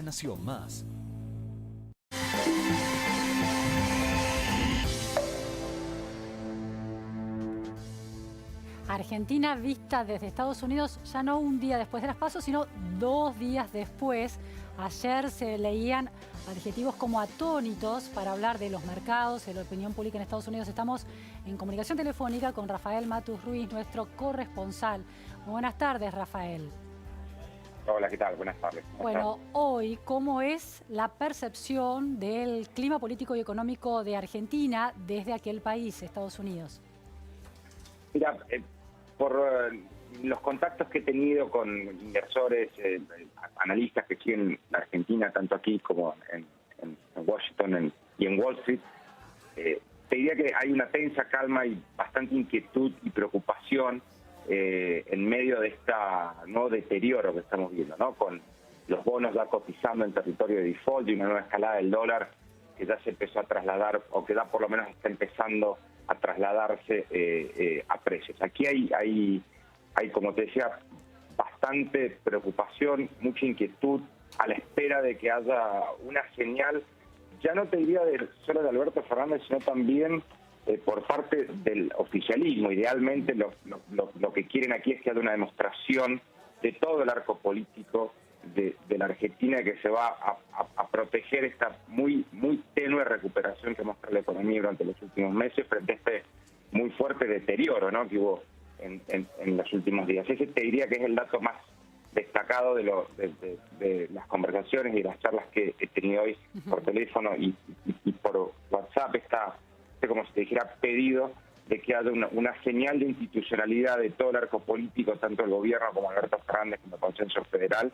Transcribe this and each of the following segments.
La Nación Más. Argentina vista desde Estados Unidos ya no un día después de las PASO, sino 2 días después. Ayer se leían adjetivos como atónitos para hablar de los mercados, de la opinión pública en Estados Unidos. Estamos en comunicación telefónica con Rafael Matus Ruiz, nuestro corresponsal. Muy buenas tardes, Rafael. Hola, ¿qué tal? Buenas tardes. Bueno, hoy, ¿cómo es la percepción del clima político y económico de Argentina desde aquel país, Estados Unidos? Mira, por los contactos que he tenido con inversores, analistas que siguen la Argentina, tanto aquí como en Washington y en Wall Street, te diría que hay una tensa calma y bastante inquietud y preocupación en medio de esta deterioro que estamos viendo, ¿no? Con los bonos ya cotizando en territorio de default y una nueva escalada del dólar que ya se empezó a trasladar, o que ya por lo menos está empezando a trasladarse a precios. Aquí hay, como te decía, bastante preocupación, mucha inquietud, a la espera de que haya una señal, ya no te diría solo de Alberto Fernández, sino también por parte del oficialismo. Idealmente lo que quieren aquí es que haya una demostración de todo el arco político de la Argentina, que se va a proteger esta muy tenue recuperación que muestra la economía durante los últimos meses frente a este muy fuerte deterioro, ¿no?, que hubo en los últimos días. Ese te diría que es el dato más destacado de las conversaciones y las charlas que he tenido hoy por teléfono y por WhatsApp. Como si te dijera, pedido de que haya una señal de institucionalidad de todo el arco político, tanto el gobierno como Alberto Fernández como el Consenso Federal,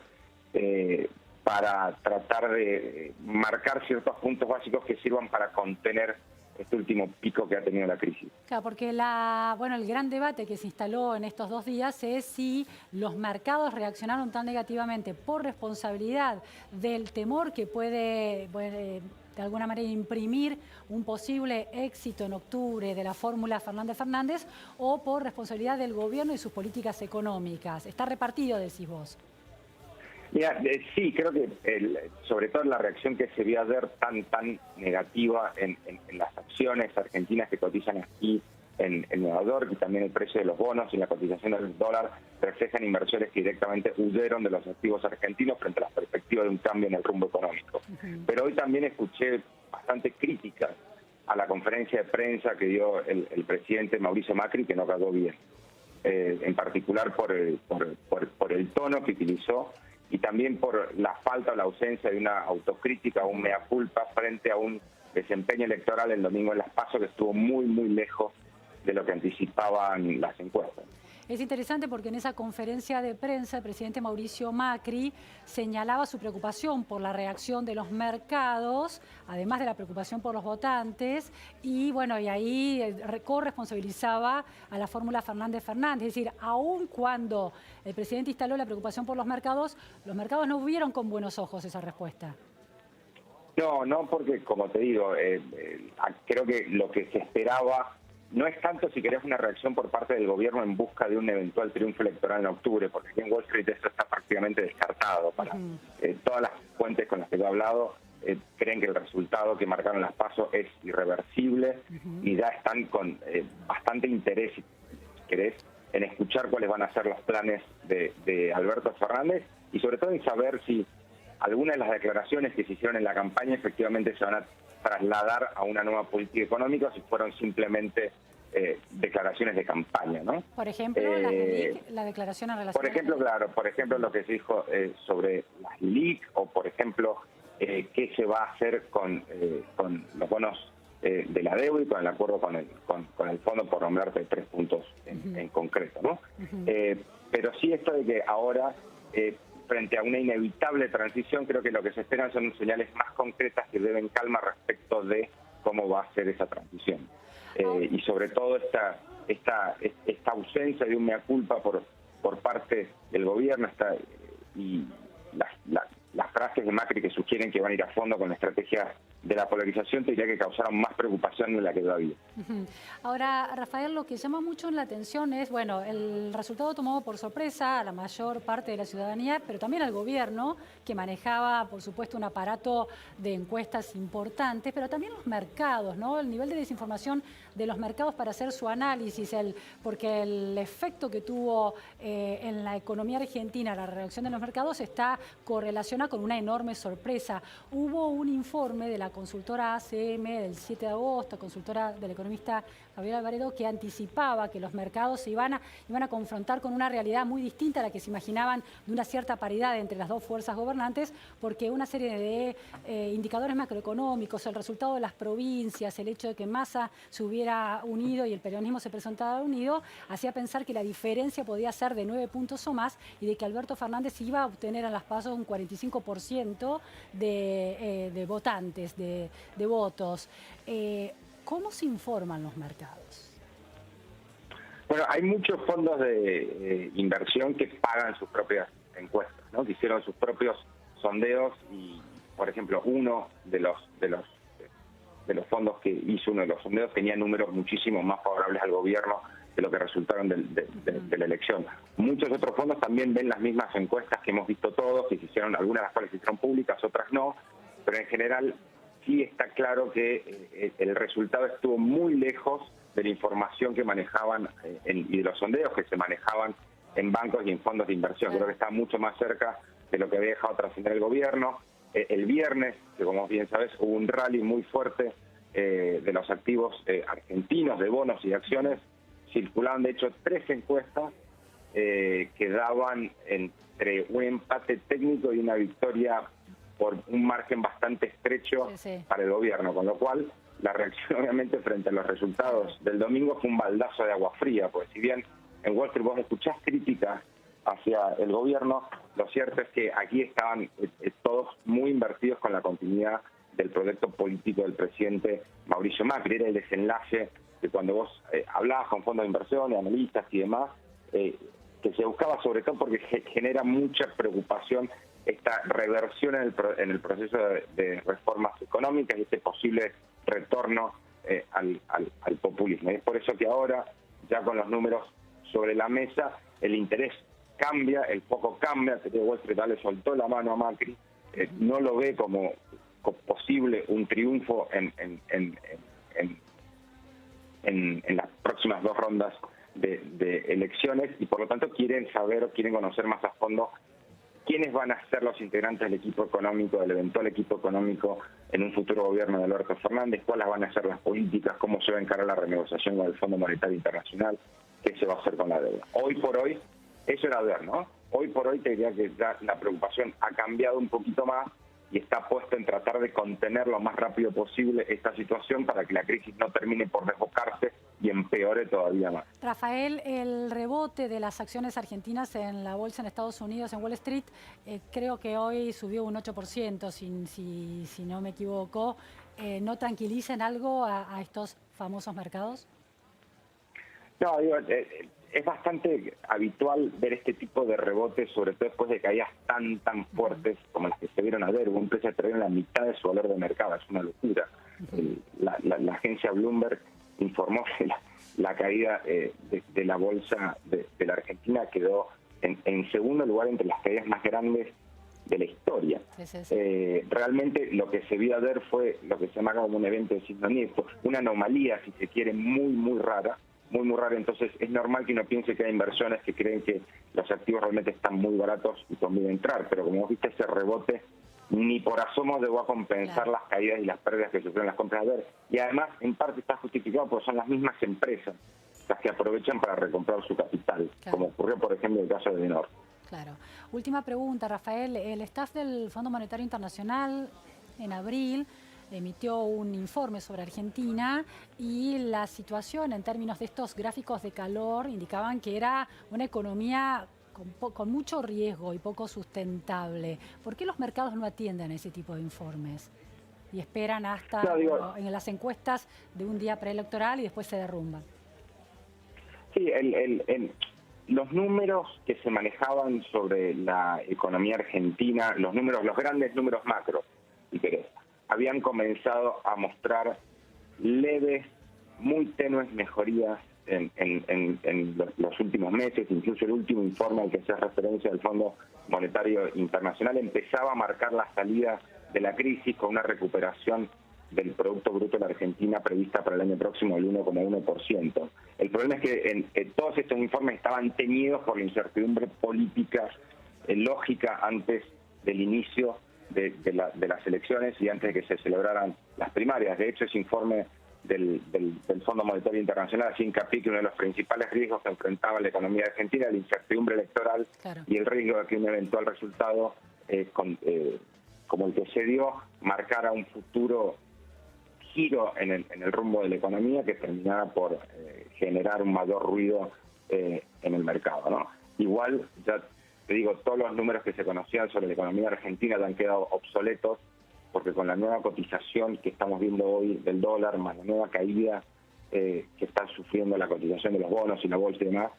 para tratar de marcar ciertos puntos básicos que sirvan para contener este último pico que ha tenido la crisis. Claro, porque el gran debate que se instaló en estos 2 días es si los mercados reaccionaron tan negativamente por responsabilidad del temor que puede de alguna manera imprimir un posible éxito en octubre de la fórmula Fernández-Fernández, o por responsabilidad del gobierno y sus políticas económicas. Está repartido, decís vos. Mira, sí, creo que sobre todo la reacción que se vio ayer tan negativa en las acciones argentinas que cotizan aquí en Nueva York, y también el precio de los bonos y la cotización del dólar reflejan inversores que directamente huyeron de los activos argentinos frente a las perspectivas de un cambio en el rumbo económico. Pero hoy también escuché bastante críticas a la conferencia de prensa que dio el presidente Mauricio Macri, que no cayó bien, en particular por el tono que utilizó, y también por la falta o la ausencia de una autocrítica o un mea culpa frente a un desempeño electoral el domingo en las PASO que estuvo muy lejos de lo que anticipaban las encuestas. Es interesante porque en esa conferencia de prensa el presidente Mauricio Macri señalaba su preocupación por la reacción de los mercados, además de la preocupación por los votantes, y bueno, y ahí corresponsabilizaba a la fórmula Fernández-Fernández. Es decir, aun cuando el presidente instaló la preocupación por los mercados no vieron con buenos ojos esa respuesta. No, porque como te digo, creo que lo que se esperaba no es tanto, si querés, una reacción por parte del gobierno en busca de un eventual triunfo electoral en octubre, porque aquí en Wall Street eso está prácticamente descartado. Todas las fuentes con las que yo he hablado creen que el resultado que marcaron las PASO es irreversible, y ya están con bastante interés, si querés, en escuchar cuáles van a ser los planes de Alberto Fernández, y sobre todo en saber si algunas de las declaraciones que se hicieron en la campaña efectivamente se van a trasladar a una nueva política económica, si fueron simplemente declaraciones de campaña, ¿no? Por ejemplo, la declaración en relación... Por ejemplo, lo que se dijo sobre las LIC, o por ejemplo, qué se va a hacer con los bonos de la deuda y con el acuerdo con el fondo, por nombrarte 3 puntos en concreto, ¿no? Pero sí, esto de que ahora, frente a una inevitable transición, creo que lo que se esperan son señales más concretas que deben calma respecto de cómo va a ser esa transición. Y sobre todo esta ausencia de un mea culpa por parte del gobierno, y la las frases de Macri que sugieren que van a ir a fondo con la estrategia de la polarización, te diría que causaron más preocupación de la que había. Ahora, Rafael, lo que llama mucho la atención es, bueno, el resultado tomado por sorpresa a la mayor parte de la ciudadanía, pero también al gobierno, que manejaba, por supuesto, un aparato de encuestas importantes, pero también los mercados, ¿no? El nivel de desinformación de los mercados para hacer su análisis, porque el efecto que tuvo en la economía argentina la reacción de los mercados está correlacionada con una enorme sorpresa. Hubo un informe de la consultora ACM del 7 de agosto, consultora del economista Gabriel Alvaredo, que anticipaba que los mercados se iban a confrontar con una realidad muy distinta a la que se imaginaban, de una cierta paridad entre las dos fuerzas gobernantes, porque una serie de indicadores macroeconómicos, el resultado de las provincias, el hecho de que Massa se hubiera unido y el peronismo se presentaba unido, hacía pensar que la diferencia podía ser de 9 puntos o más y de que Alberto Fernández iba a obtener en las PASO un 45% de votantes, de votos. ¿Cómo se informan los mercados? Bueno, hay muchos fondos de inversión que pagan sus propias encuestas, ¿no? Que hicieron sus propios sondeos y, por ejemplo, uno de los fondos que hizo uno de los sondeos tenía números muchísimo más favorables al gobierno de lo que resultaron de la elección. Muchos otros fondos también ven las mismas encuestas que hemos visto todos, que se hicieron, algunas de las cuales se hicieron públicas, otras no, pero en general sí está claro que el resultado estuvo muy lejos de la información que manejaban y de los sondeos que se manejaban en bancos y en fondos de inversión. Creo que está mucho más cerca de lo que había dejado trascender el gobierno. El viernes, que como bien sabes, hubo un rally muy fuerte de los activos argentinos, de bonos y de acciones. Circulaban, de hecho, 3 encuestas que daban entre un empate técnico y una victoria por un margen bastante estrecho para el gobierno, con lo cual la reacción obviamente frente a los resultados del domingo fue un baldazo de agua fría, porque si bien en Wall Street vos escuchás críticas hacia el gobierno, lo cierto es que aquí estaban todos muy invertidos con la continuidad del proyecto político del presidente Mauricio Macri. Era el desenlace de cuando vos hablabas con fondos de inversión, analistas y demás, que se buscaba sobre todo porque genera mucha preocupación esta reversión en el proceso de reformas económicas y este posible retorno al populismo. Y es por eso que ahora, ya con los números sobre la mesa, el interés cambia, el foco cambia. Que Wall Street le soltó la mano a Macri, no lo ve como posible un triunfo en las próximas 2 rondas de elecciones, y por lo tanto quieren saber o quieren conocer más a fondo quiénes van a ser los integrantes del equipo económico, del eventual equipo económico en un futuro gobierno de Alberto Fernández, cuáles van a ser las políticas, cómo se va a encarar la renegociación con el Fondo Monetario Internacional, qué se va a hacer con la deuda. Hoy por hoy, eso era ver, ¿no? Hoy por hoy te diría que ya la preocupación ha cambiado un poquito más y está puesto en tratar de contener lo más rápido posible esta situación para que la crisis no termine por desbocarse y empeore todavía más. Rafael, el rebote de las acciones argentinas en la bolsa en Estados Unidos, en Wall Street, creo que hoy subió un 8%, si no me equivoco. ¿No tranquiliza en algo a estos famosos mercados? No, digo, es bastante habitual ver este tipo de rebotes, sobre todo después de caídas tan fuertes como las que se vieron ayer. Hubo empresas que perdieron la mitad de su valor de mercado, es una locura. La agencia Bloomberg informó que la caída de la bolsa de la Argentina quedó en segundo lugar entre las caídas más grandes de la historia. Realmente lo que se vio ayer fue lo que se llama como un evento de signo nieto, una anomalía, si se quiere, muy rara. Muy rara. Entonces es normal que uno piense que hay inversiones que creen que los activos realmente están muy baratos y conviene entrar, pero como vos viste, ese rebote ni por asomo llegó a compensar las caídas y las pérdidas que sufrieron las compras de ayer. Y además, en parte está justificado porque son las mismas empresas las que aprovechan para recomprar su capital, como ocurrió, por ejemplo, en el caso de Edenor. Claro. Última pregunta, Rafael. El staff del Fondo Monetario Internacional en abril emitió un informe sobre Argentina y la situación en términos de estos gráficos de calor indicaban que era una economía con mucho riesgo y poco sustentable. ¿Por qué los mercados no atienden a ese tipo de informes y esperan hasta en las encuestas de un día preelectoral y después se derrumban? Sí, los números que se manejaban sobre la economía argentina, los grandes números macro, si querés, habían comenzado a mostrar leves, muy tenues mejorías en los últimos meses. Incluso el último informe al que se hace referencia del Fondo Monetario Internacional empezaba a marcar la salida de la crisis con una recuperación del Producto Bruto de la Argentina prevista para el año próximo del 1,1%. El problema es que todos estos informes estaban teñidos por la incertidumbre política lógica antes del inicio de las elecciones y antes de que se celebraran las primarias. De hecho, ese informe del Fondo Monetario Internacional hacía hincapié que uno de los principales riesgos que enfrentaba la economía argentina era la incertidumbre electoral. Claro. Y el riesgo de que un eventual resultado como el que se dio marcara un futuro giro en el rumbo de la economía que terminara por generar un mayor ruido en el mercado, ¿no? Igual, ya te digo, todos los números que se conocían sobre la economía argentina ya han quedado obsoletos, porque con la nueva cotización que estamos viendo hoy del dólar, más la nueva caída que está sufriendo la cotización de los bonos y la bolsa y demás,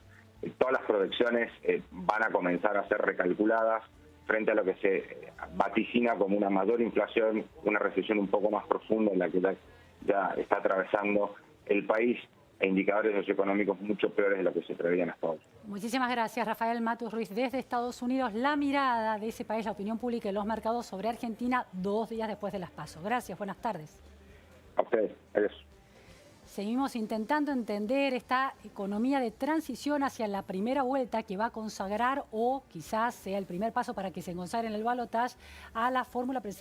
todas las proyecciones van a comenzar a ser recalculadas frente a lo que se vaticina como una mayor inflación, una recesión un poco más profunda en la que ya está atravesando el país, e indicadores socioeconómicos mucho peores de lo que se preveían hasta hoy. Muchísimas gracias, Rafael Matus Ruiz. Desde Estados Unidos, la mirada de ese país, la opinión pública y los mercados sobre Argentina 2 días después de las PASO. Gracias, buenas tardes. A ustedes, adiós. Seguimos intentando entender esta economía de transición hacia la primera vuelta que va a consagrar o quizás sea el primer paso para que se consagre en el balotaje a la fórmula presidencial.